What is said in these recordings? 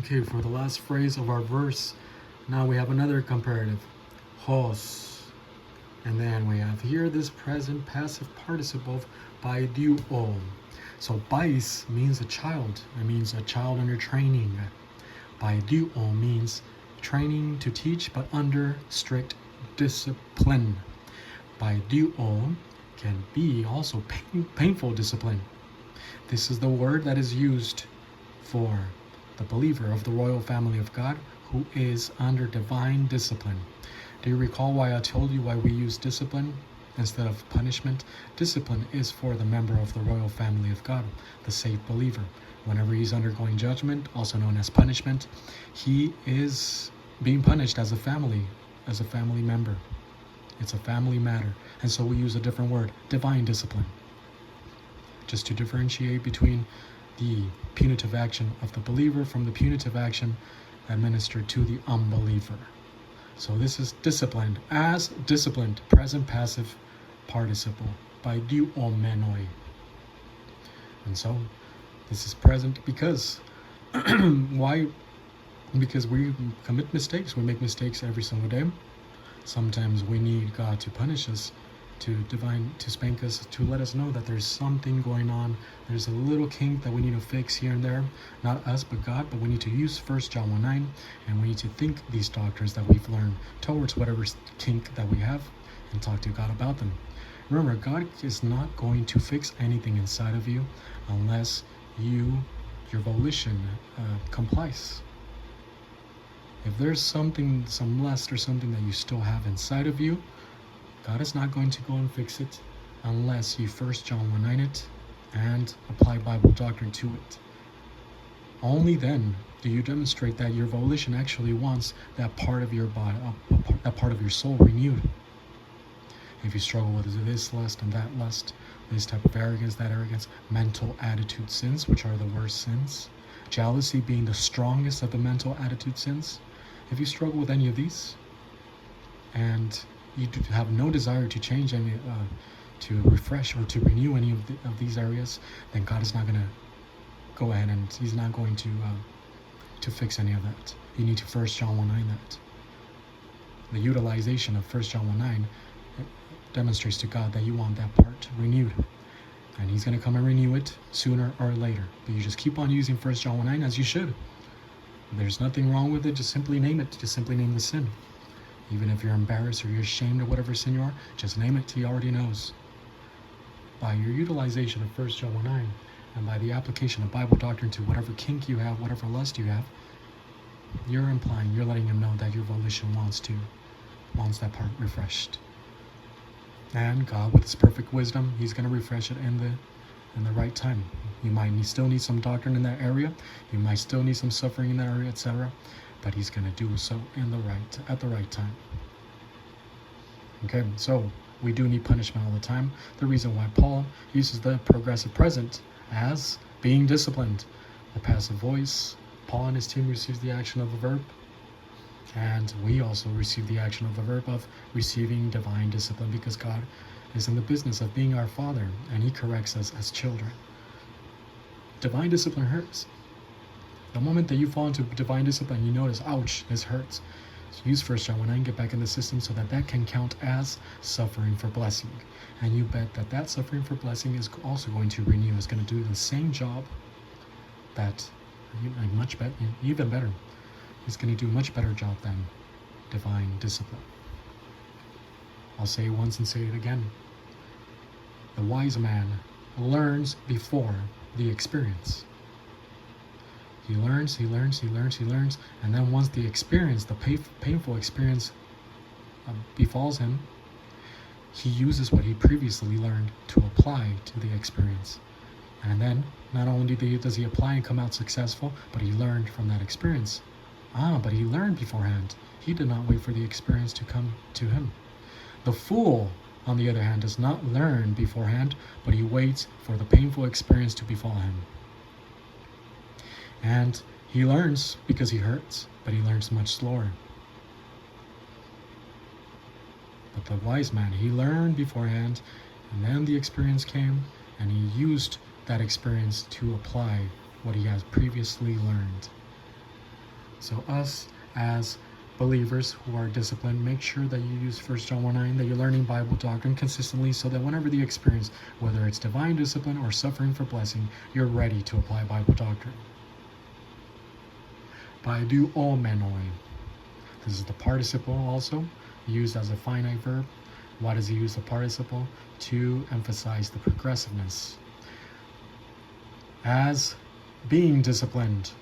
Okay, for the last phrase of our verse, now we have another comparative. Hos. And then we have here this present passive participle of baiduo. So bais means a child. It means a child under training. Baiduo means training to teach but under strict discipline. Baiduo can be also painful discipline. This is the word that is used for the believer of the royal family of God who is under divine discipline. Do you recall why I told you why we use discipline instead of punishment? Discipline is for the member of the royal family of God, the saved believer. Whenever he's undergoing judgment, also known as punishment, he is being punished as a family member. It's a family matter. And so we use a different word, divine discipline, just to differentiate between the punitive action of the believer from the punitive action administered to the unbeliever. So this is disciplined, as disciplined, present passive participle, baiduomenoi. And so this is present because, why? Because we commit mistakes. We make mistakes every single day. Sometimes we need God to punish us, to spank us, to let us know that there's something going on. There's a little kink that we need to fix here and there. Not us, but God. But we need to use 1 John 1:9, and we need to think these doctrines that we've learned towards whatever kink that we have and talk to God about them. Remember, God is not going to fix anything inside of you unless your volition complies. If there's something, some lust or something that you still have inside of you, God is not going to go and fix it unless you 1 John 1:9 it and apply Bible doctrine to it. Only then do you demonstrate that your volition actually wants that part of your body, that part of your soul renewed. If you struggle with this lust and that lust, this type of arrogance, that arrogance, mental attitude sins, which are the worst sins, jealousy being the strongest of the mental attitude sins, if you struggle with any of these, and you have no desire to change any, to refresh or to renew any of these areas, then God is not going to go ahead and He's not going to fix any of that. You need to 1 John 1:9 that. The utilization of 1 John 1:9 demonstrates to God that you want that part renewed, and He's going to come and renew it sooner or later. But you just keep on using 1 John 1:9 as you should. There's nothing wrong with it. Just simply name it. Just simply name the sin. Even if you're embarrassed or you're ashamed of whatever sin you are, just name it. He already knows. By your utilization of 1 John 1:9 and by the application of Bible doctrine to whatever kink you have, whatever lust you have, you're letting Him know that your volition wants that part refreshed. And God, with His perfect wisdom, He's going to refresh it in the right time. You might still need some doctrine in that area. You might still need some suffering in that area, etc. But He's going to do so at the right time. Okay, so we do need punishment all the time. The reason why Paul uses the progressive present as being disciplined. The passive voice, Paul and his team receives the action of the verb, and we also receive the action of the verb of receiving divine discipline, because God is in the business of being our Father, and He corrects us as children. Divine discipline hurts. The moment that you fall into divine discipline, you notice, ouch, this hurts. So use 1 John 1:9, get back in the system so that can count as suffering for blessing. And you bet that suffering for blessing is also going to renew. It's going to do the same job that, much better, even better. It's going to do a much better job than divine discipline. I'll say it once and say it again. The wise man learns before the experience. He learns, and then once the experience, the painful experience befalls him, he uses what he previously learned to apply to the experience. And then, not only does he apply and come out successful, but he learned from that experience. But he learned beforehand. He did not wait for the experience to come to him. The fool, on the other hand, does not learn beforehand, but he waits for the painful experience to befall him. And he learns because he hurts, but he learns much slower. But the wise man, he learned beforehand, and then the experience came, and he used that experience to apply what he has previously learned. So us as believers who are disciplined, make sure that you use 1 John 1:9, that you're learning Bible doctrine consistently, so that whenever you experience, whether it's divine discipline or suffering for blessing, you're ready to apply Bible doctrine. Paiduomenoi. This is the participle also, used as a finite verb. Why does he use the participle? To emphasize the progressiveness. As being disciplined,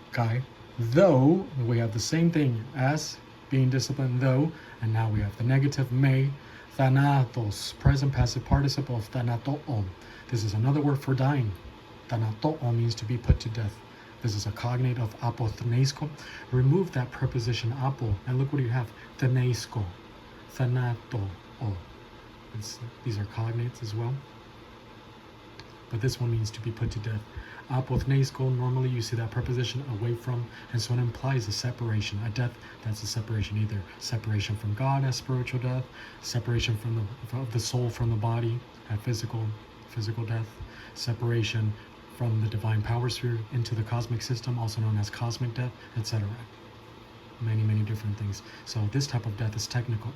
okay? Though, we have the same thing as being disciplined, though, and now we have the negative me, thanatos, present passive participle of thanatoon. This is another word for dying. Thanatoon means to be put to death. This is a cognate of apothnesko. Remove that preposition apo, and look what you have, thnesko, thanato. These are cognates as well. But this one means to be put to death. Apothnesko, normally you see that preposition away from, and so it implies a separation, a death that's a separation, either separation from God as spiritual death, separation from the soul from the body, a physical death, separation from the divine power sphere into the cosmic system, also known as cosmic death, etc. Many different things. So this type of death is technical.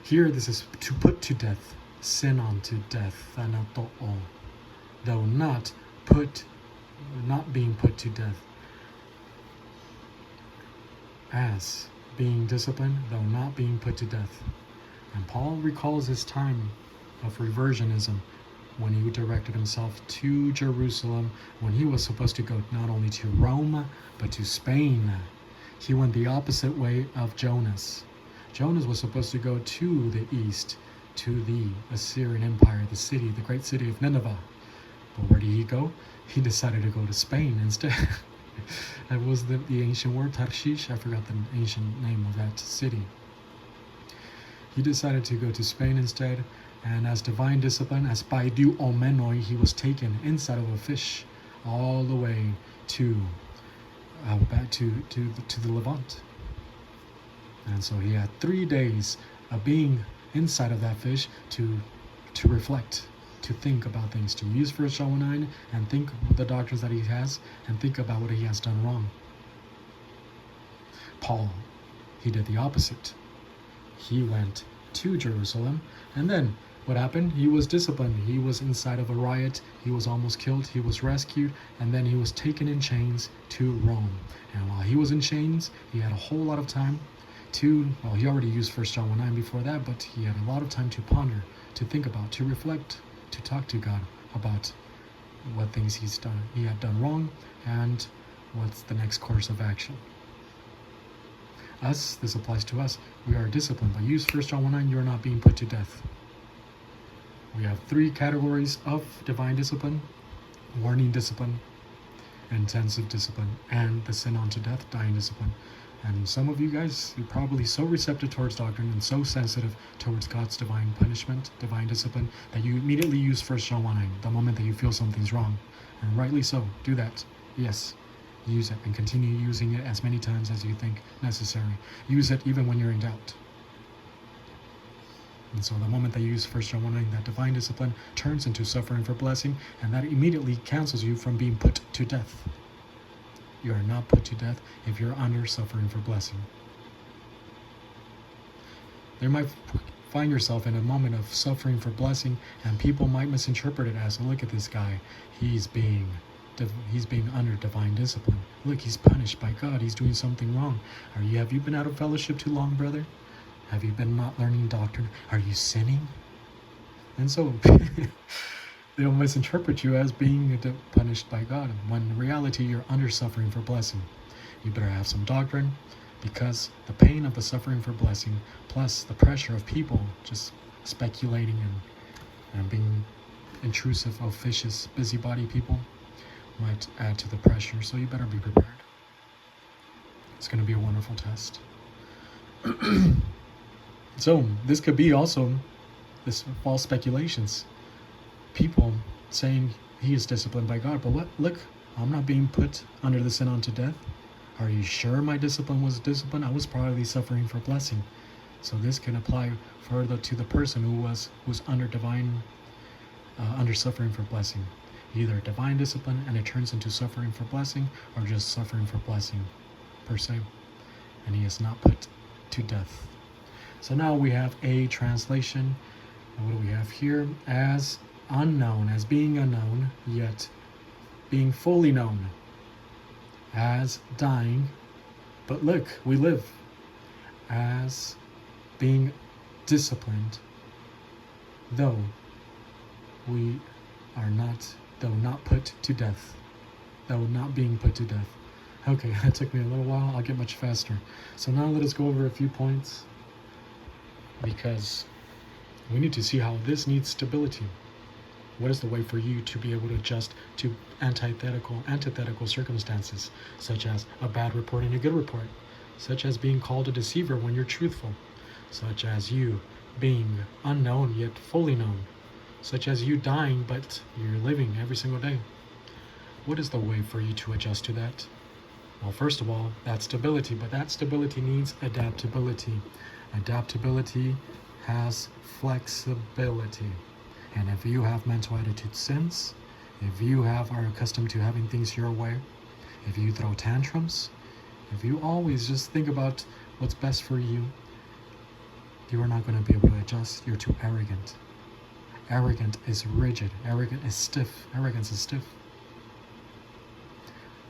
Here, this is to put to death, sin unto death, thanatoon. Though not being put to death. As being disciplined, though not being put to death. And Paul recalls his time of reversionism when he directed himself to Jerusalem, when he was supposed to go not only to Rome, but to Spain. He went the opposite way of Jonas. Jonas was supposed to go to the east, to the Assyrian Empire, the great city of Nineveh. But where did he go? He decided to go to Spain instead. That was the ancient word, Tarshish. I forgot the ancient name of that city. He decided to go to Spain instead, and as divine discipline, as paiduomenoi, he was taken inside of a fish all the way back to the Levant. And so he had 3 days of being inside of that fish to reflect, to think about things, to use 1 John 1:9 and think of the doctrines that he has and think about what he has done wrong. Paul, he did the opposite. He went to Jerusalem, and then what happened? He was disciplined. He was inside of a riot. He was almost killed. He was rescued, and then he was taken in chains to Rome. And while he was in chains, he had a whole lot of time he already used 1 John 1:9 before that, but he had a lot of time to ponder, to think about, to reflect, to talk to God about what things he had done wrong, and what's the next course of action. This applies to us. We are disciplined, but use 1 John 1:9, you are not being put to death. We have 3 categories of divine discipline: warning discipline, intensive discipline, and the sin unto death, dying discipline. And some of you guys, you're probably so receptive towards doctrine and so sensitive towards God's divine punishment, divine discipline, that you immediately use 1 John 1:9 the moment that you feel something's wrong. And rightly so. Do that. Yes. Use it and continue using it as many times as you think necessary. Use it even when you're in doubt. And so the moment that you use 1 John 1:9, that divine discipline turns into suffering for blessing, and that immediately cancels you from being put to death. You are not put to death if you're under suffering for blessing. You might find yourself in a moment of suffering for blessing, and people might misinterpret it as, look at this guy, he's being under divine discipline. Look, he's punished by God. He's doing something wrong. Have you been out of fellowship too long, brother? Have you been not learning doctrine? Are you sinning? And so they'll misinterpret you as being punished by God, when in reality you're under suffering for blessing. You better have some doctrine, because the pain of the suffering for blessing, plus the pressure of people just speculating and being intrusive, officious, busybody people, might add to the pressure. So you better be prepared. It's going to be a wonderful test. So this could be also this false speculations. People saying he is disciplined by God, but what? Look, I'm not being put under the sin unto death. Are you sure my discipline was discipline? I was probably suffering for blessing. So this can apply further to the person who's under divine, under suffering for blessing. either divine discipline and it turns into suffering for blessing, or just suffering for blessing per se. And he is not put to death. So now we have a translation. And what do we have here? As unknown, as being unknown, yet being fully known. As dying, but look, we live. As being disciplined, though we are not, though not put to death. Though not being put to death. Okay, that took me a little while. I'll get much faster. So now let us go over a few points, because we need to see how this needs stability. What is the way for you to be able to adjust to antithetical circumstances, such as a bad report and a good report, such as being called a deceiver when you're truthful, such as you being unknown yet fully known, such as you dying but you're living every single day? What is the way for you to adjust to that? Well, first of all, that's stability, but that stability needs adaptability. Adaptability has flexibility. And if you have mental attitude sins, if you are accustomed to having things your way, if you throw tantrums, if you always just think about what's best for you, you are not going to be able to adjust. You're too arrogant. Arrogant is rigid. Arrogant is stiff. Arrogance is stiff.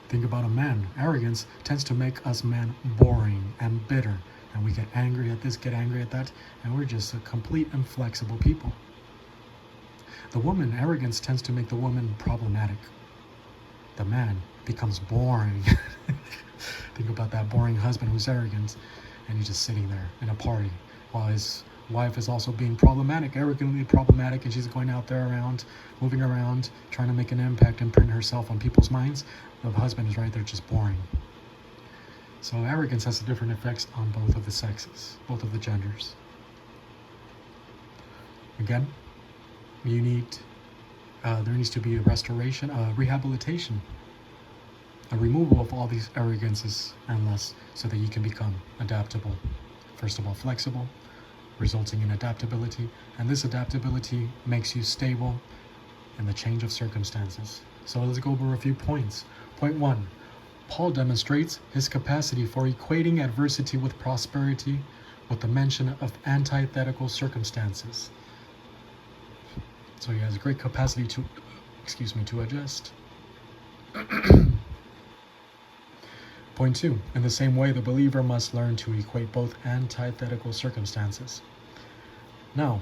Think about a man. Arrogance tends to make us men boring and bitter. And we get angry at this, get angry at that, and we're just a complete inflexible people. The woman, arrogance tends to make the woman problematic. The man becomes boring. Think about that boring husband who's arrogant, and he's just sitting there in a party while his wife is also being problematic, arrogantly problematic, and she's going out there around, moving around, trying to make an impact and print herself on people's minds. The husband is right there just boring. So arrogance has different effects on both of the sexes, both of the genders. Again, there needs to be a restoration, a rehabilitation, a removal of all these arrogances and lusts, so that you can become adaptable. First of all, flexible, resulting in adaptability, and this adaptability makes you stable in the change of circumstances. So let's go over a few points. Point 1, Paul demonstrates his capacity for equating adversity with prosperity with the mention of antithetical circumstances. So he has a great capacity to adjust. Point 2, in the same way, the believer must learn to equate both antithetical circumstances. Now,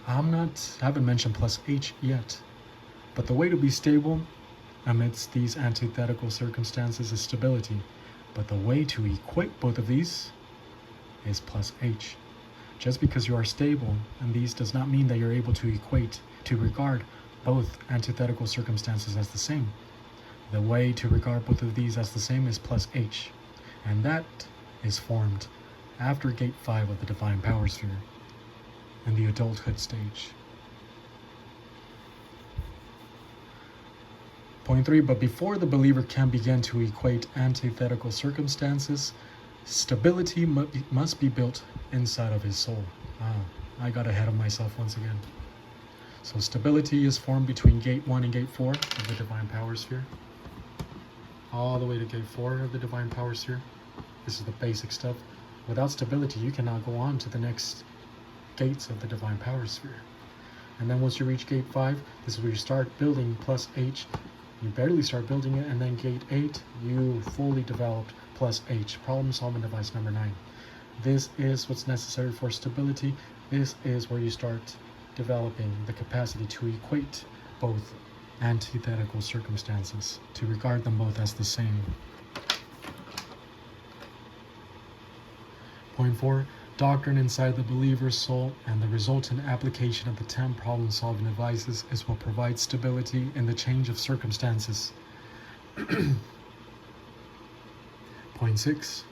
I haven't mentioned plus H yet, but the way to be stable amidst these antithetical circumstances is stability. But the way to equate both of these is plus H. Just because you are stable, and these does not mean that you're able to regard both antithetical circumstances as the same. The way to regard both of these as the same is plus H, and that is formed after gate 5 of the divine power sphere in the adulthood stage. Point 3, but before the believer can begin to equate antithetical circumstances, stability must be built inside of his soul. I got ahead of myself once again. So stability is formed between gate 1 and gate 4 of the divine power sphere, all the way to gate 4 of the divine power sphere. This is the basic stuff. Without stability, you cannot go on to the next gates of the divine power sphere. And then once you reach gate 5, this is where you start building plus H. You barely start building it, and then gate 8, you fully developed plus H, problem solving device number 9. This is what's necessary for stability. This is where you start developing the capacity to equate both antithetical circumstances, to regard them both as the same. Point 4, doctrine inside the believer's soul and the resultant application of the 10 problem-solving devices is what provides stability in the change of circumstances. Point 6,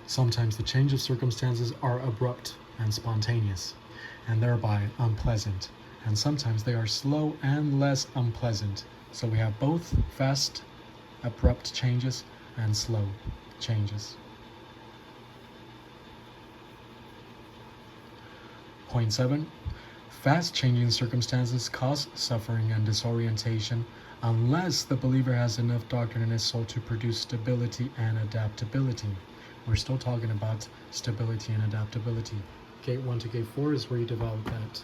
sometimes the change of circumstances are abrupt and spontaneous, and thereby unpleasant, and sometimes they are slow and less unpleasant. So we have both fast, abrupt changes and slow changes. Point 7, Fast changing circumstances cause suffering and disorientation unless the believer has enough doctrine in his soul to produce stability and adaptability. We're still talking about stability and adaptability. Gate 1 to Gate 4 is where you develop that.